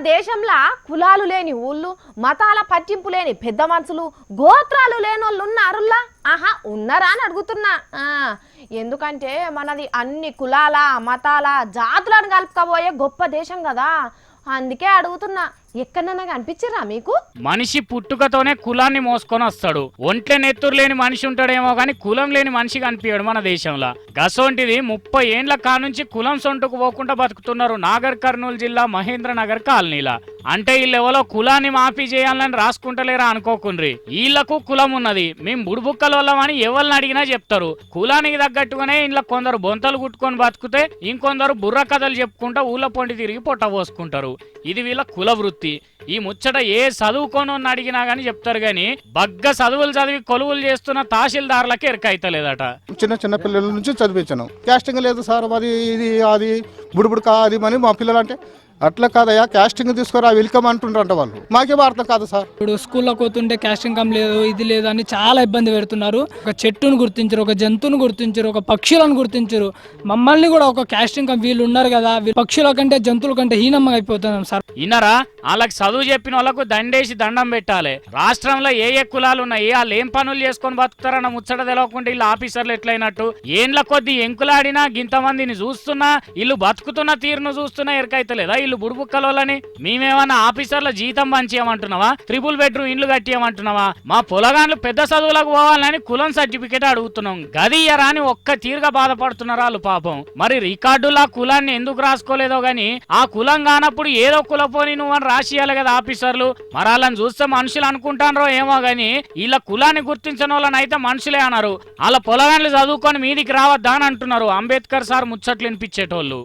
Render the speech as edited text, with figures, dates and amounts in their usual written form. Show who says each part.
Speaker 1: దేశంలో కులాలు లేని ఊళ్ళు, మతాల పట్టింపు లేని పెద్ద మనుషులు, గోత్రాలు లేనోళ్ళు ఉన్నారులా? ఆహా, ఉన్నారా అని అడుగుతున్నా. ఎందుకంటే మనది అన్ని కులాల, మతాల, జాతులను కలుపుకపోయే గొప్ప దేశం కదా, అందుకే అడుగుతున్నా. ఎక్కడన్నా కనిపించరా మీకు?
Speaker 2: మనిషి పుట్టుకతోనే కులాన్ని మోసుకొని వస్తాడు. ఒంట్లే నెత్తురు లేని మనిషి ఉంటాడేమో గాని కులం లేని మనిషి కనిపించాడు మన దేశంలో. గసోంటిది 30 ఏండ్ల కానుంచి కులం సొంటుకు పోకుండా బతుకుతున్నారు నాగర్ కర్నూలు జిల్లా మహేంద్రనగర్ కాలనీలా. అంటే వీళ్ళెవరో కులాన్ని మాఫీ చేయాలని రాసుకుంటలేరా అనుకోకుండ్రి. వీళ్లకు కులం ఉన్నది, మేము బుడుబుక్కల వాళ్ళమని ఎవరిని అడిగినా చెప్తారు. కులానికి తగ్గట్టుగానే ఇంట్లో కొందరు బొంతలు కుట్టుకొని బతుకుతే ఇంకొందరు బుర్ర కథలు చెప్పుకుంటా ఊళ్ళ పొండి తిరిగి పొట్ట పోసుకుంటారు. ఇది వీళ్ళ కుల వృత్తి. ఈ ముచ్చట ఏ చదువుకోనోని అడిగినా గానీ చెప్తారు గాని బగ్గ చదువులు చదివి కొలువులు చేస్తున్న తహసీల్దార్లకి ఎరకైతలేదట.
Speaker 3: చిన్న చిన్న పిల్లల నుంచి చదివించాను. క్యాస్టింగ్ లేదు సార్, అది ఇది అది బుడుబుడు కాదు అని మా పిల్లలు అంటే అట్లా కాదయ్యా, క్యాస్టింగ్ తీసుకురా వెల్కమ్ అంటుండ్రంట వాళ్ళు. మాకే అర్థం కాదు సార్.
Speaker 4: ఇప్పుడు స్కూల్లో పోతుంటే క్యాస్టింగ్ కమ్ లేదు, ఇది లేదు అని చాలా ఇబ్బంది పెడుతున్నారు. ఒక చెట్టును గుర్తించరు, ఒక జంతువును గుర్తించరు, ఒక పక్షులను గుర్తించరు. మమ్మల్ని కూడా ఒక క్యాస్టింగ్ కమ్ వీళ్ళు ఉన్నారు కదా, పక్షుల కంటే జంతువుల కంటే హీనంగా అయిపోతున్నాం సార్.
Speaker 2: ఇన్నరా వాళ్ళకి చదువు చెప్పిన వాళ్ళకు దండేసి దండం పెట్టాలి. రాష్ట్రంలో ఏ కులాలు ఉన్నాయి, వాళ్ళు ఏం పనులు చేసుకొని బతుకుతారన్న ముచ్చట తెలవకుండా వీళ్ళు ఆఫీసర్లు ఎట్లయినట్టు. ఏండ్ల కొద్ది ఎంకులాడినా గింతమందిని చూస్తున్నా వీళ్ళు బతుకుతున్న తీరును చూస్తున్నా ఎరకైతలేదా వీళ్ళు బుడుబుక్కలోళ్ళని? మేమేమన్నా ఆఫీసర్ల జీతం పంచేయమంటున్నావా? 3 బెడ్రూమ్ ఇండ్లు కట్టియమంటున్నావా? మా పొలగాన్లు పెద్ద చదువులకు పోవాలని కులం సర్టిఫికేట్ అడుగుతున్నాం. గది ఇయ్యరా అని ఒక్క తీరుగా బాధపడుతున్నారు వాళ్ళు పాపం. మరి రికార్డులా కులాన్ని ఎందుకు రాసుకోలేదో గాని ఆ కులం కానప్పుడు ఏదో కులపోని నువ్వని రాసియాలి కదా ఆఫీసర్లు. మరి వాళ్ళని చూస్తే మనుషులు అనుకుంటారో ఏమో గాని వీళ్ళ కులాన్ని గుర్తించిన వాళ్ళని అయితే మనుషులే అన్నారు. వాళ్ళ పొలగాన్లు చదువుకొని మీదికి రావద్దా అని అంటున్నారు. అంబేద్కర్ సార్ ముచ్చట్లు వినిపించేటోళ్ళు.